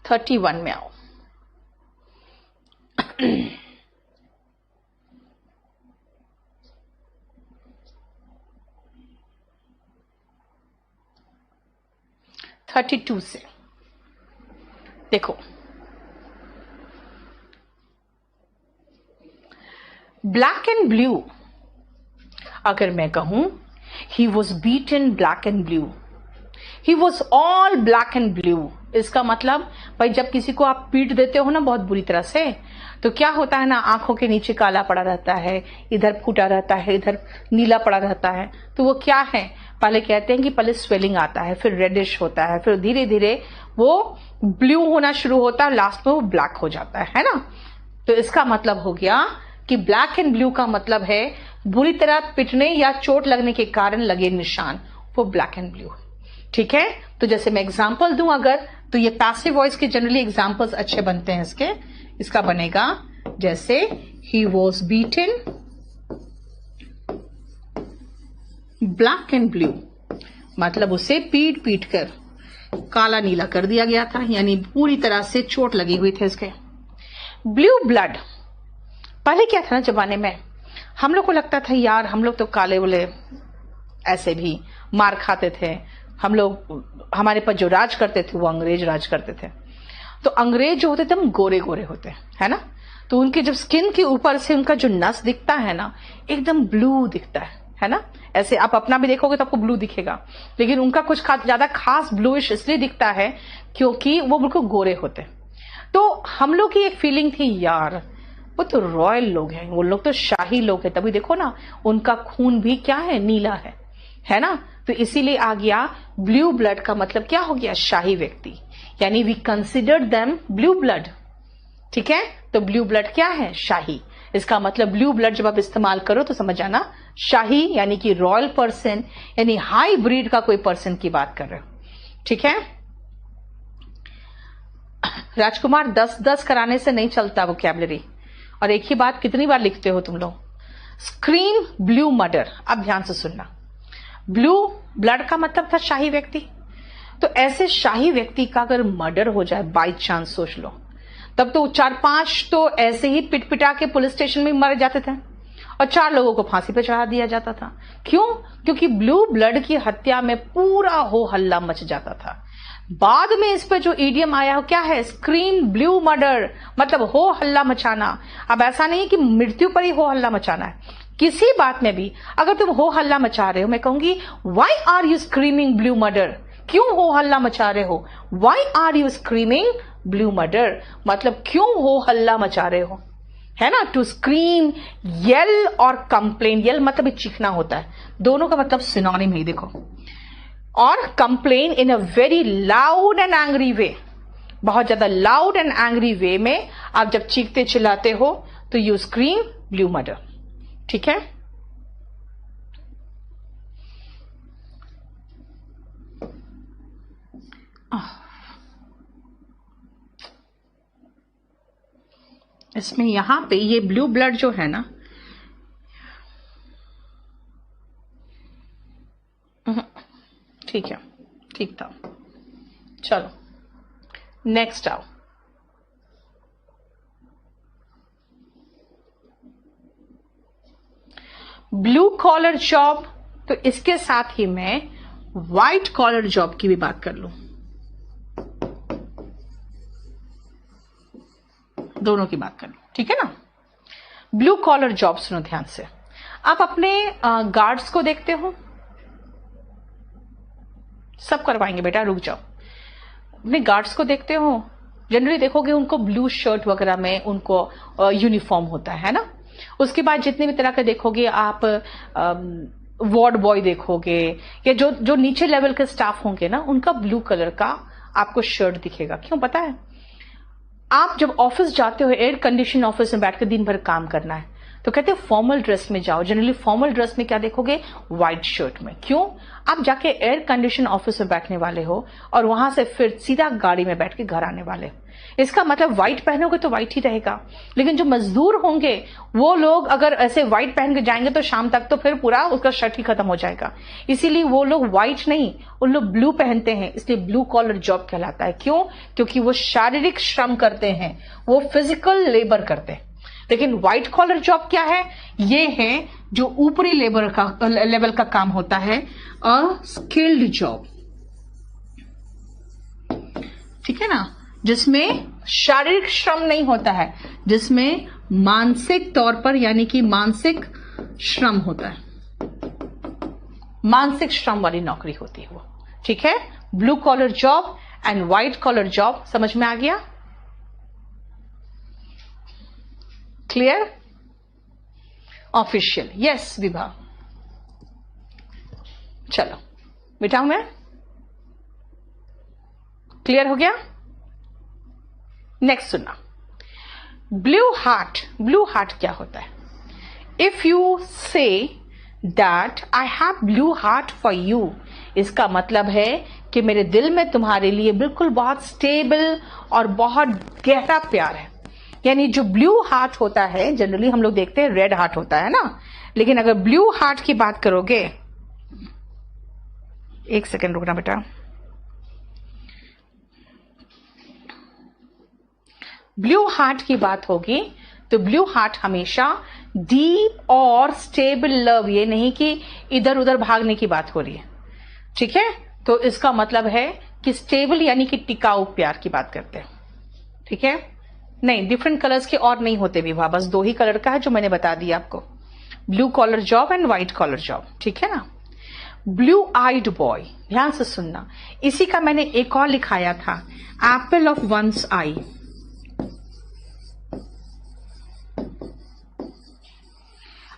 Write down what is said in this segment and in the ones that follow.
31 में आओ। (32) से देखो, ब्लैक एंड ब्लू, अगर मैं कहूं he was beaten black and blue, he was all black and blue, इसका मतलब भाई जब किसी को आप पीट देते हो ना बहुत बुरी तरह से, तो क्या होता है ना, आंखों के नीचे काला पड़ा रहता है, इधर फूटा रहता है, इधर नीला पड़ा रहता है। तो वो क्या है, पहले कहते हैं कि पहले स्वेलिंग आता है, फिर रेडिश होता है, फिर धीरे धीरे वो ब्लू होना शुरू होता है, लास्ट में वो ब्लैक हो जाता है ना। तो इसका मतलब हो गया कि ब्लैक एंड ब्लू का मतलब है बुरी तरह पिटने या चोट लगने के कारण लगे निशान, वो ब्लैक एंड ब्लू है। ठीक है, तो जैसे मैं एग्जांपल दूं अगर, तो ये पैसिव वॉइस के जनरली एग्जांपल्स अच्छे बनते हैं इसके। इसका बनेगा जैसे he was beaten black and blue, मतलब उसे पीट पीट कर काला नीला कर दिया गया था, यानी पूरी तरह से चोट लगी हुई थी इसके। ब्लू ब्लड, पहले क्या था ना जमाने में, हम लोग को लगता था यार हम लोग तो काले बोले ऐसे भी मार खाते थे, हम लोग, हमारे पर जो राज करते थे वो अंग्रेज राज करते थे। तो अंग्रेज जो होते थे हम गोरे गोरे होते है ना, तो उनके जब स्किन के ऊपर से उनका जो नस दिखता है ना एकदम ब्लू दिखता है ना। ऐसे आप अपना भी देखोगे तो आपको ब्लू दिखेगा, लेकिन उनका कुछ ज्यादा खास ब्लूइश इसलिए दिखता है क्योंकि वो बिल्कुल गोरे होते। तो हम लोग की एक फीलिंग थी यार वो तो रॉयल लोग हैं, वो लोग तो शाही लोग हैं, तभी देखो ना उनका खून भी क्या है, नीला है ना। तो इसीलिए आ गया ब्लू ब्लड का मतलब क्या हो गया, शाही व्यक्ति, यानी we consider them blue blood. ठीक है, तो ब्लू ब्लड क्या है, शाही। इसका मतलब ब्लू ब्लड जब आप इस्तेमाल करो तो समझ आना शाही यानी कि रॉयल पर्सन, यानी हाई ब्रीड का कोई पर्सन की बात कर रहे हो। ठीक है, राजकुमार 10-10 कराने से नहीं चलता वोकैबुलरी, और एक ही बात कितनी बार लिखते हो तुम लोग, स्क्रीम ब्लू मर्डर। अब ध्यान से सुनना, ब्लू ब्लड का मतलब था शाही व्यक्ति, तो ऐसे शाही व्यक्ति का अगर मर्डर हो जाए बाई चांस, सोच लो, तब तो 4-5 तो ऐसे ही पिट पिटा के पुलिस स्टेशन में मर जाते थे और 4 लोगों को फांसी पे चढ़ा दिया जाता था। क्यों, क्योंकि ब्लू ब्लड की हत्या में पूरा हो हल्ला मच जाता था। बाद में इस पर जो ईडियम आया हो क्या है, स्क्रीम ब्लू मर्डर, मतलब हो हल्ला मचाना। अब ऐसा नहीं है कि मृत्यु पर ही हो हल्ला मचाना है, किसी बात में भी अगर तुम हो हल्ला मचा रहे हो, मैं कहूंगी why are you screaming blue murder, क्यों हो हल्ला मचा रहे हो, why are you screaming blue murder, मतलब क्यों हो हल्ला मचा रहे हो, है ना। टू स्क्रीम, येल और कंप्लेन, येल मतलब चीखना होता है, दोनों का मतलब सिनोनिम है देखो। और complain in a very loud and angry way, बहुत ज्यादा लाउड एंड एंग्री वे में आप जब चीखते चिल्लाते हो तो यू स्क्रीम ब्लू मर्डर। ठीक है, इसमें यहां पे ये ब्लू ब्लड जो है ना, ठीक है, ठीक था। चलो नेक्स्ट आओ, ब्लू कॉलर जॉब, तो इसके साथ ही मैं व्हाइट कॉलर जॉब की भी बात कर लूं, दोनों की बात कर लूं। ठीक है ना, ब्लू कॉलर जॉब सुनो ध्यान से, आप अपने गार्ड्स को देखते हो, सब करवाएंगे बेटा, रुक जाओ। अपने गार्ड्स को देखते हो, जनरली देखोगे उनको ब्लू शर्ट वगैरह में उनको यूनिफॉर्म होता है ना। उसके बाद जितने भी तरह के देखोगे आप, वार्ड बॉय देखोगे या जो जो नीचे लेवल के स्टाफ होंगे ना, उनका ब्लू कलर का आपको शर्ट दिखेगा। क्यों पता है, आप जब ऑफिस जाते हो, एयर कंडीशन ऑफिस में बैठकर दिन भर काम करना है, तो कहते हैं फॉर्मल ड्रेस में जाओ। जनरली फॉर्मल ड्रेस में क्या देखोगे? व्हाइट शर्ट में। क्यों? आप जाके एयर कंडीशन ऑफिस में बैठने वाले हो और वहां से फिर सीधा गाड़ी में बैठ के घर आने वाले। इसका मतलब व्हाइट पहनोगे तो व्हाइट ही रहेगा। लेकिन जो मजदूर होंगे वो लोग अगर ऐसे व्हाइट पहन के जाएंगे तो शाम तक तो फिर पूरा उसका शर्ट ही खत्म हो जाएगा। इसीलिए वो लोग व्हाइट नहीं, उन लोग ब्लू पहनते हैं, इसलिए ब्लू कॉलर जॉब कहलाता है। क्यों? क्योंकि वो शारीरिक श्रम करते हैं, वो फिजिकल लेबर करते हैं। लेकिन व्हाइट कॉलर जॉब क्या है? ये है जो ऊपरी लेवल का काम होता है, अ स्किल्ड जॉब, ठीक है ना, जिसमें शारीरिक श्रम नहीं होता है, जिसमें मानसिक तौर पर यानी कि मानसिक श्रम होता है, मानसिक श्रम वाली नौकरी होती है वो। ठीक है, blue collar job and white collar job समझ में आ गया? क्लियर? Official, yes Vibha. चलो मिटाऊं मैं? क्लियर हो गया? नेक्स्ट सुनना, ब्लू हार्ट। ब्लू हार्ट क्या होता है? If you say that I have blue heart for you, इसका मतलब है कि मेरे दिल में तुम्हारे लिए बिल्कुल बहुत स्टेबल और बहुत गहरा प्यार है। यानी जो ब्लू हार्ट होता है, जनरली हम लोग देखते हैं रेड हार्ट होता है ना, लेकिन अगर ब्लू हार्ट की बात करोगे, एक सेकेंड रुकना बेटा, ब्लू हार्ट की बात होगी तो ब्लू हार्ट हमेशा डीप और स्टेबल लव, ये नहीं कि इधर उधर भागने की बात हो रही है। ठीक है, तो इसका मतलब है कि स्टेबल यानी कि टिकाऊ प्यार की बात करते हैं। ठीक है, नहीं डिफरेंट कलर्स के और नहीं होते विवाह, बस दो ही कलर का है जो मैंने बता दिया आपको, blue collar job and white collar job. ठीक है ना। ब्लू आइड बॉय, ध्यान से सुनना, इसी का मैंने एक और लिखाया था, एप्पल ऑफ वंस आई।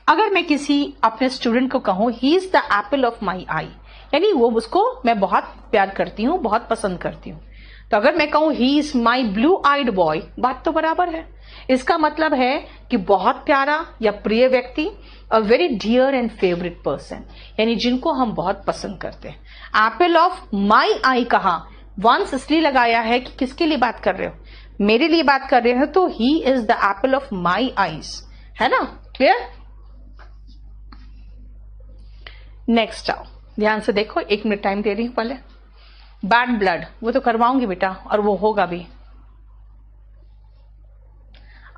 अगर मैं किसी अपने स्टूडेंट को कहूं he is the apple of my eye, यानी वो उसको मैं बहुत प्यार करती हूं, बहुत पसंद करती हूं, तो अगर मैं कहूं he is my blue eyed boy, बात तो बराबर है। इसका मतलब है कि बहुत प्यारा या प्रिय व्यक्ति, a very dear and favourite person, यानी जिनको हम बहुत पसंद करते हैं। एप्पल ऑफ माई आई कहा, वंस इसलिए लगाया है कि किसके लिए बात कर रहे हो? मेरे लिए बात कर रहे हो, तो ही is the apple of my eyes, है ना। क्लियर? नेक्स्ट आओ, ध्यान से देखो, 1 मिनट टाइम दे रही हूं पहले। बैड ब्लड, वो तो करवाऊंगी बेटा, और वो होगा भी।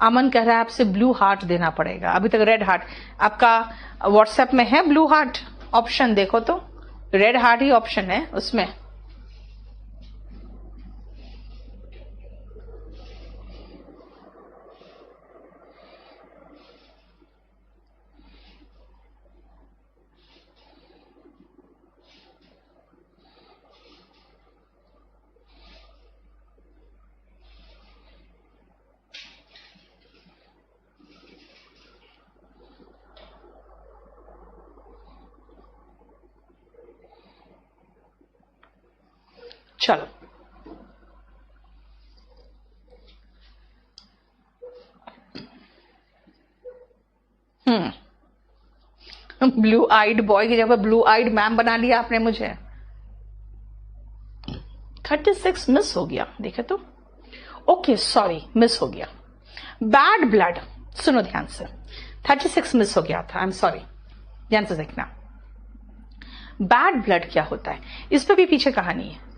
अमन कह रहा है आपसे ब्लू हार्ट देना पड़ेगा, अभी तक रेड हार्ट। आपका व्हाट्सएप में है ब्लू हार्ट ऑप्शन? देखो तो रेड हार्ट ही ऑप्शन है उसमें। चलो, ब्लू आइड बॉय की जगह ब्लू आइड मैम बना लिया आपने मुझे। 36 मिस हो गया, देखे तो। ओके सॉरी, मिस हो गया। बैड ब्लड, सुनो ध्यान से, 36 मिस हो गया था, आई एम सॉरी, ध्यान से देखना। बैड ब्लड क्या होता है, इस पे भी पीछे कहानी है।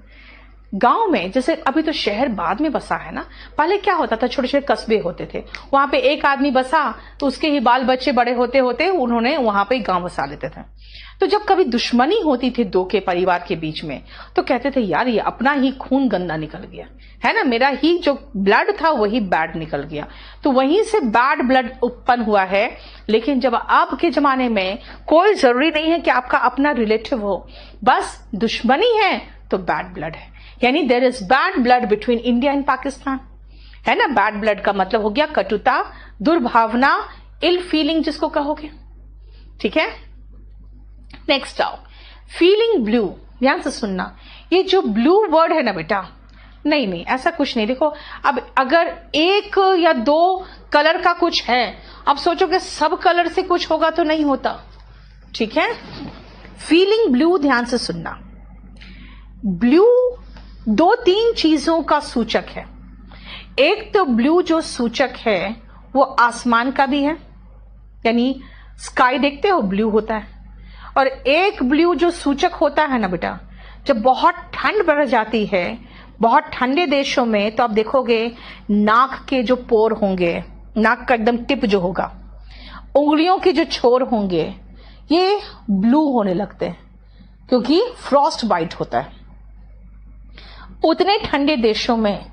गांव में, जैसे अभी तो शहर बाद में बसा है ना, पहले क्या होता था, छोटे छोटे कस्बे होते थे, वहां पे एक आदमी बसा तो उसके ही बाल बच्चे बड़े होते होते उन्होंने वहां पे गांव बसा लेते थे। तो जब कभी दुश्मनी होती थी दो के परिवार के बीच में, तो कहते थे यार ये अपना ही खून गंदा निकल गया है ना, मेरा ही जो ब्लड था वही बैड निकल गया, तो वहीं से बैड ब्लड उत्पन्न हुआ है। लेकिन जब अब के जमाने में कोई जरूरी नहीं है कि आपका अपना रिलेटिव हो, बस दुश्मनी है तो बैड ब्लड है, यानी there is bad blood between India and Pakistan, है ना। बैड ब्लड का मतलब हो गया कटुता, दुर्भावना, इल फीलिंग जिसको कहोगे। ठीक है, नेक्स्ट आओ, फीलिंग ब्लू। ध्यान से सुनना, ये जो ब्लू वर्ड है ना बेटा, नहीं नहीं, ऐसा कुछ नहीं। देखो, अब अगर एक या दो कलर का कुछ है, अब सोचो कि सब कलर से कुछ होगा तो नहीं होता। ठीक है। फीलिंग ब्लू, ध्यान से सुनना। ब्लू दो तीन चीजों का सूचक है। एक तो ब्लू जो सूचक है वो आसमान का भी है, यानी स्काई देखते हो ब्लू होता है। और एक ब्लू जो सूचक होता है ना बेटा, जब बहुत ठंड बढ़ जाती है बहुत ठंडे देशों में, तो आप देखोगे नाक के जो पोर होंगे, नाक का एकदम टिप जो होगा, उंगलियों के जो छोर होंगे, ये ब्लू होने लगते हैं क्योंकि फ्रॉस्ट बाइट होता है। उतने ठंडे देशों में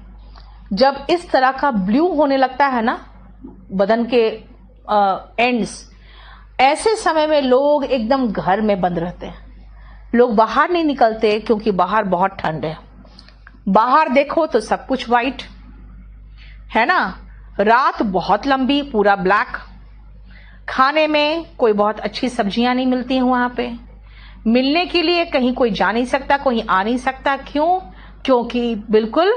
जब इस तरह का ब्लू होने लगता है ना बदन के एंड्स, ऐसे समय में लोग एकदम घर में बंद रहते हैं, लोग बाहर नहीं निकलते क्योंकि बाहर बहुत ठंड है। बाहर देखो तो सब कुछ वाइट है ना, रात बहुत लंबी, पूरा ब्लैक, खाने में कोई बहुत अच्छी सब्जियां नहीं मिलती हैं वहां पे, मिलने के लिए कहीं कोई जा नहीं सकता, कोई आ नहीं सकता। क्यों? क्योंकि बिल्कुल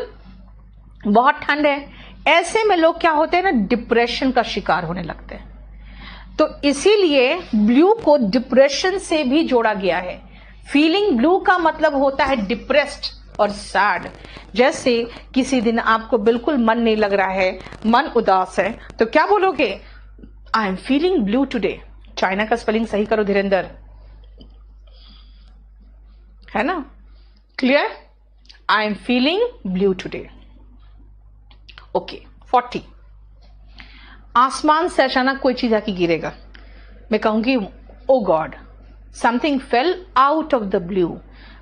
बहुत ठंड है। ऐसे में लोग क्या होते हैं ना, डिप्रेशन का शिकार होने लगते हैं। तो इसीलिए ब्लू को डिप्रेशन से भी जोड़ा गया है। फीलिंग ब्लू का मतलब होता है डिप्रेस्ड और सैड। जैसे किसी दिन आपको बिल्कुल मन नहीं लग रहा है, मन उदास है, तो क्या बोलोगे? आई am feeling blue today. China का स्पेलिंग सही करो धीरेंद्र, है ना? Clear? I am feeling blue today. Okay. 40, आसमान से अचानक कोई चीज आके गिरेगा, मैं कहूंगी O God, something fell out of the blue.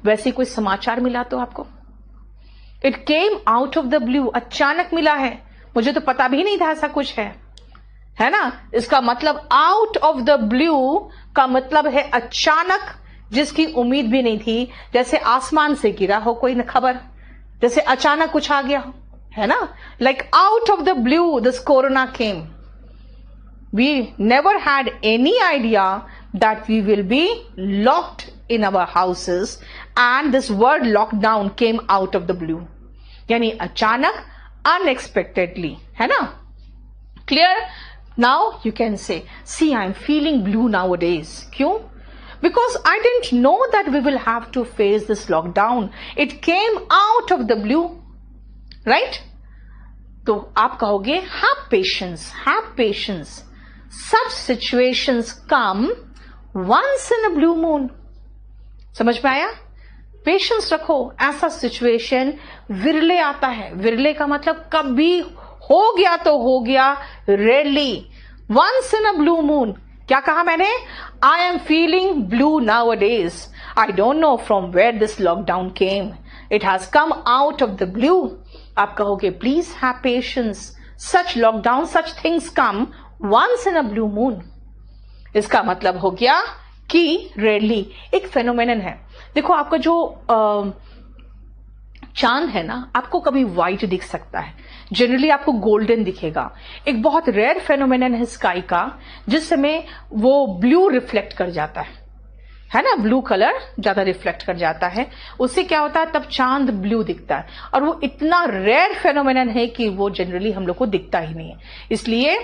वैसे कोई समाचार मिला तो आपको, it came out of the blue, अचानक मिला है, मुझे तो पता भी नहीं था ऐसा कुछ है ना? इसका मतलब आउट ऑफ द ब्लू का मतलब है अचानक, जिसकी उम्मीद भी नहीं थी। जैसे आसमान से गिरा हो कोई न खबर, जैसे अचानक कुछ आ गया हो, है ना? Like out of the blue this corona came. We never had any idea that we will be locked in our houses, and this word lockdown came out of the blue, यानी अचानक, unexpectedly, है ना? Clear? Now you can say, see, I am feeling blue nowadays. क्यों? Because I didn't know that we will have to face this lockdown. It came out of the blue, right? तो आप कहोगे have patience, have patience. Such situations come once in a blue moon. समझ में आया? Patience रखो, ऐसा situation विरले आता है। विरले का मतलब कभी हो गया तो हो गया, rarely, once in a blue moon. क्या कहा मैंने? I am feeling blue nowadays. I don't know from where this lockdown came, it has come out of the blue. आप कहोगे please have patience, such lockdown, such things come once in a blue moon. इसका मतलब हो गया कि rarely, एक phenomenon है। देखो, आपका जो चांद है ना, आपको कभी व्हाइट दिख सकता है, जनरली आपको गोल्डन दिखेगा। एक बहुत रेयर फेनोमेनन है स्काई का, जिस समय वो ब्लू रिफ्लेक्ट कर जाता है ना, ब्लू कलर ज्यादा रिफ्लेक्ट कर जाता है, उससे क्या होता है, तब चांद ब्लू दिखता है। और वो इतना रेयर फेनोमेनन है कि वो जनरली हम लोग को दिखता ही नहीं है। इसलिए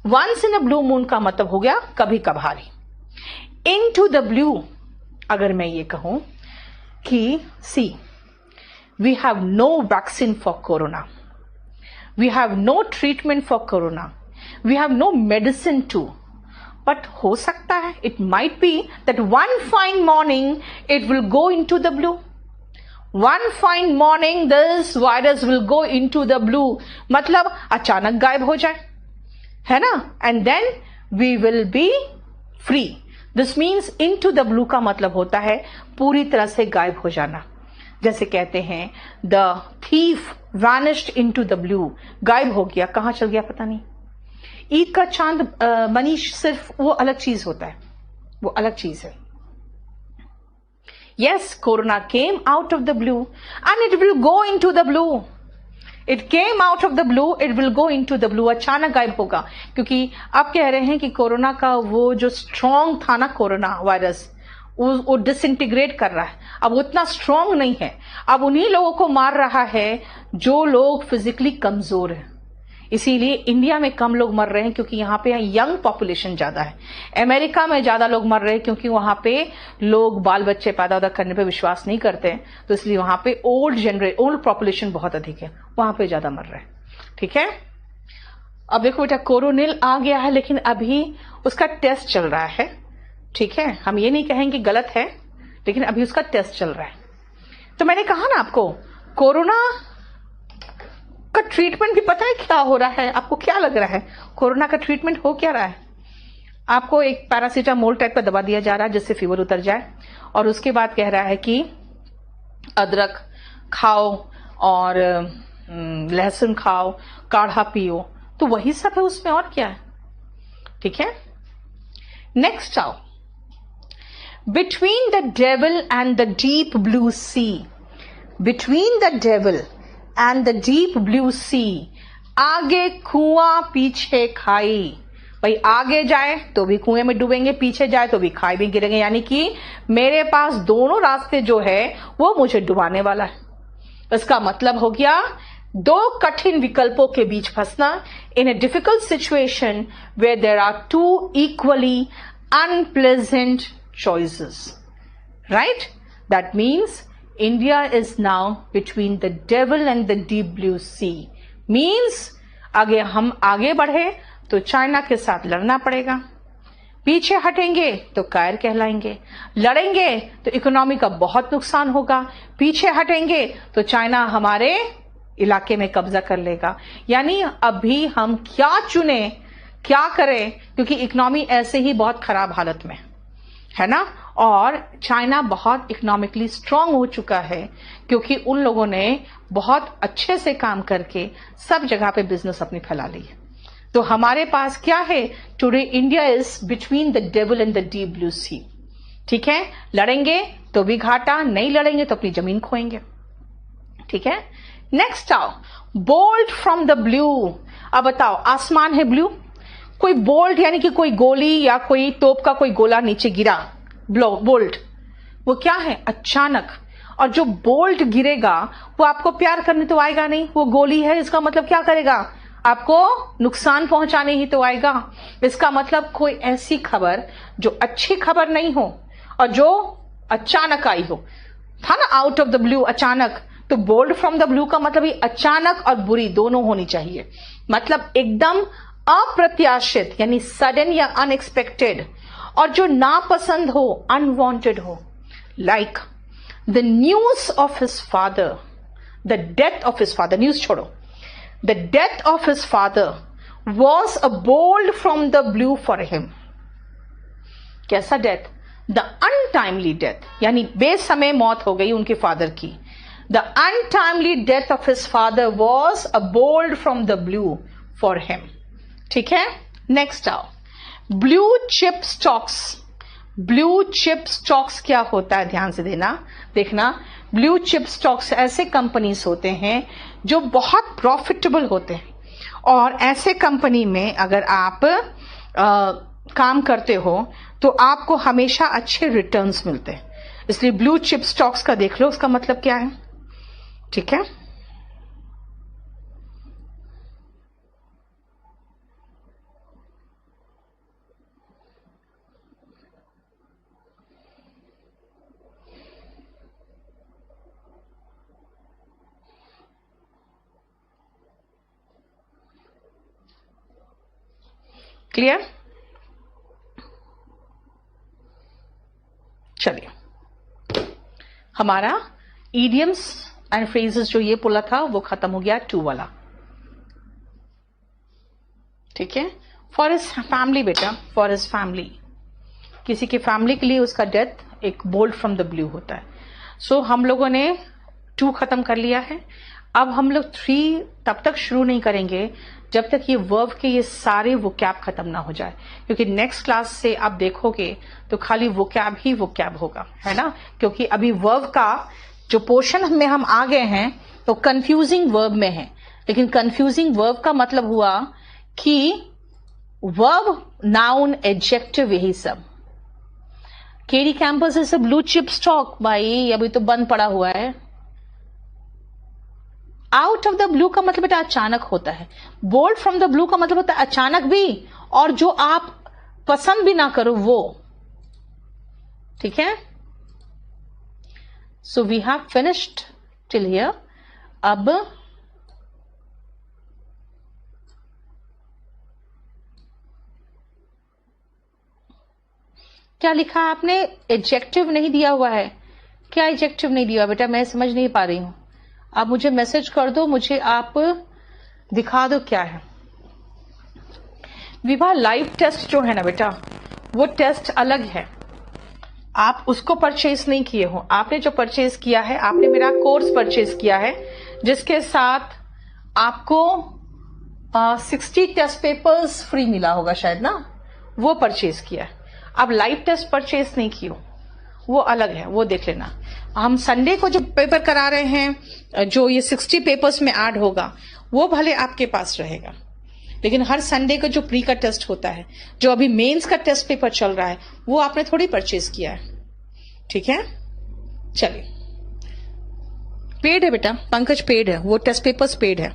once in a blue moon का मतलब हो गया कभी कभारी। इन टू द ब्लू, अगर मैं ये कहूं कि see, we have no vaccine for corona, we have no treatment for corona, we have no medicine too, but हो सकता है, it might be that one fine morning it will go into the blue. One fine morning this virus will go into the blue, मतलब अचानक गायब हो जाए, है ना? And then we will be free. This means into the blue का मतलब होता है पूरी तरह से गायब हो जाना। जैसे कहते हैं the thief vanished into the blue, गायब हो गया, कहां चल गया पता नहीं। ईद का चांद मनीष, सिर्फ वो अलग चीज होता है, वो अलग चीज है। Yes, corona came out of the blue and it will go into the blue. It came out of the blue, it will go into the blue, अचानक गायब होगा। क्योंकि आप कह रहे हैं कि कोरोना का वो जो स्ट्रॉन्ग था ना कोरोना वायरस, वो डिसइंटीग्रेट कर रहा है, अब वो इतना स्ट्रांग नहीं है, अब उन्हीं लोगों को मार रहा है जो लोग फिजिकली कमजोर हैं। इसीलिए इंडिया में कम लोग मर रहे हैं क्योंकि यहाँ पे यंग पॉपुलेशन ज्यादा है। अमेरिका में ज्यादा लोग मर रहे हैं क्योंकि वहां पे लोग बाल बच्चे पैदा करने पे विश्वास नहीं करते हैं, तो इसलिए वहां पे ओल्ड पॉपुलेशन बहुत अधिक है, वहां पे ज्यादा मर रहे हैं। ठीक है, अब देखो बेटा कोरोनिल आ गया है, लेकिन अभी उसका टेस्ट चल रहा है। ठीक है, हम ये नहीं कहेंगे गलत है, लेकिन अभी उसका टेस्ट चल रहा है। तो मैंने कहा ना आपको, कोरोना का ट्रीटमेंट भी पता है क्या हो रहा है? आपको क्या लग रहा है कोरोना का ट्रीटमेंट हो क्या रहा है? आपको एक पैरासीटामोल टाइप का दवा दिया जा रहा है जिससे फीवर उतर जाए, और उसके बाद कह रहा है कि अदरक खाओ और लहसुन खाओ, काढ़ा पियो, तो वही सब है उसमें, और क्या है। ठीक है, नेक्स्ट आओ, between the devil and the deep blue sea, between the devil and the deep blue sea, आगे कुआं पीछे खाई। भाई आगे जाए तो भी कुएं में डूबेंगे, पीछे जाए तो भी खाई में गिरेंगे, यानी कि मेरे पास दोनों रास्ते जो है वो मुझे डुबाने वाला है। इसका मतलब हो गया दो कठिन विकल्पों के बीच फंसना, in a difficult situation where there are two equally unpleasant choices, right? That means India is now between the devil and the deep blue sea. Means आगे हम आगे बढ़े तो चाइना के साथ लड़ना पड़ेगा, पीछे हटेंगे तो कायर कहलाएंगे, लड़ेंगे तो इकोनॉमी का बहुत नुकसान होगा, पीछे हटेंगे तो चाइना हमारे इलाके में कब्जा कर लेगा। यानी अभी हम क्या चुने, क्या करें, क्योंकि इकोनॉमी ऐसे ही बहुत खराब हालत में है ना, और चाइना बहुत इकोनॉमिकली स्ट्रांग हो चुका है क्योंकि उन लोगों ने बहुत अच्छे से काम करके सब जगह पे बिजनेस अपनी फैला ली है। तो हमारे पास क्या है today, India is between the devil and the deep blue sea. ठीक है, लड़ेंगे तो भी घाटा, नहीं लड़ेंगे तो अपनी जमीन खोएंगे। ठीक है, नेक्स्ट आओ, बोल्ट फ्रॉम द ब्लू। अब बताओ, आसमान है ब्लू, कोई बोल्ट यानी कि कोई गोली या कोई तोप का कोई गोला नीचे गिरा, बोल्ट, वो क्या है? अचानक। और जो बोल्ट गिरेगा वो आपको प्यार करने तो आएगा नहीं, वो गोली है, इसका मतलब क्या करेगा? आपको नुकसान पहुंचाने ही तो आएगा। इसका मतलब कोई ऐसी खबर जो अच्छी खबर नहीं हो और जो अचानक आई हो, था ना, आउट ऑफ द ब्लू, अचानक। तो बोल्ट फ्रॉम द ब्लू का मतलब ही अचानक और बुरी दोनों होनी चाहिए, मतलब एकदम अप्रत्याशित यानी सडन या अनएक्सपेक्टेड, और जो नापसंद हो, अनवांटेड हो, like the news of his father, the death of his father, news छोड़ो, the death of his father was a bolt from the blue for him. कैसा डेथ? द अनटाइमली डेथ, यानी बेसमय मौत हो गई उनके फादर की। The untimely death of his father was a bolt from the blue for him. ठीक है, नेक्स्ट आओ, blue chip stocks. Blue chip stocks क्या होता है, ध्यान से देखना। ब्लू चिप स्टॉक्स ऐसे कंपनीज होते हैं जो बहुत प्रॉफिटेबल होते हैं, और ऐसे कंपनी में अगर आप काम करते हो तो आपको हमेशा अच्छे रिटर्न्स मिलते हैं। इसलिए ब्लू चिप स्टॉक्स का देख लो, उसका मतलब क्या है। ठीक है, क्लियर? चलिए, हमारा इडियम्स एंड फ्रेजेस जो ये बोला था वो खत्म हो गया, टू वाला। ठीक है, फॉर हिज फैमिली बेटा, फॉर हिज फैमिली, किसी की फैमिली के लिए उसका डेथ एक बोल्ट फ्रॉम द ब्लू होता है। सो हम लोगों ने 2 खत्म कर लिया है। अब हम लोग 3 तब तक शुरू नहीं करेंगे जब तक ये वर्ब के ये सारे वोकैब खत्म ना हो जाए, क्योंकि नेक्स्ट क्लास से आप देखोगे तो खाली वोकैब ही वोकैब होगा, है ना, क्योंकि अभी वर्ब का जो पोर्शन में हम आ गए हैं तो कंफ्यूजिंग वर्ब में है। लेकिन कंफ्यूजिंग वर्ब का मतलब हुआ कि वर्ब, नाउन, एडजेक्टिव, यही सब। KD campus is a blue chip stock भाई, अभी तो बंद पड़ा हुआ है। आउट ऑफ द ब्लू का मतलब बेटा अचानक होता है, बोल्ड फ्रॉम द ब्लू का मतलब होता है अचानक भी, और जो आप पसंद भी ना करो वो। ठीक है, so we have finished till here. अब क्या लिखा है आपने? एडजेक्टिव नहीं दिया हुआ है। क्या एडजेक्टिव नहीं दिया बेटा? मैं समझ नहीं पा रही हूं। आप मुझे मैसेज कर दो, मुझे आप दिखा दो क्या है। विवाह लाइव टेस्ट जो है ना बेटा, वो टेस्ट अलग है। आप उसको परचेज नहीं किए हो। आपने जो परचेज किया है, आपने मेरा कोर्स परचेज किया है, जिसके साथ आपको 60 टेस्ट पेपर्स फ्री मिला होगा शायद ना, वो परचेज किया है। अब लाइव टेस्ट परचेज नहीं किए, वो अलग है, वो देख लेना। हम संडे को जो पेपर करा रहे हैं, जो ये 60 पेपर्स में ऐड होगा, वो भले आपके पास रहेगा, लेकिन हर संडे का जो प्री का टेस्ट होता है, जो अभी मेंस का टेस्ट पेपर चल रहा है, वो आपने थोड़ी परचेज किया है। ठीक है, चलिए। पेड है बेटा, पंकज पेड है, वो टेस्ट पेपर्स पेड है।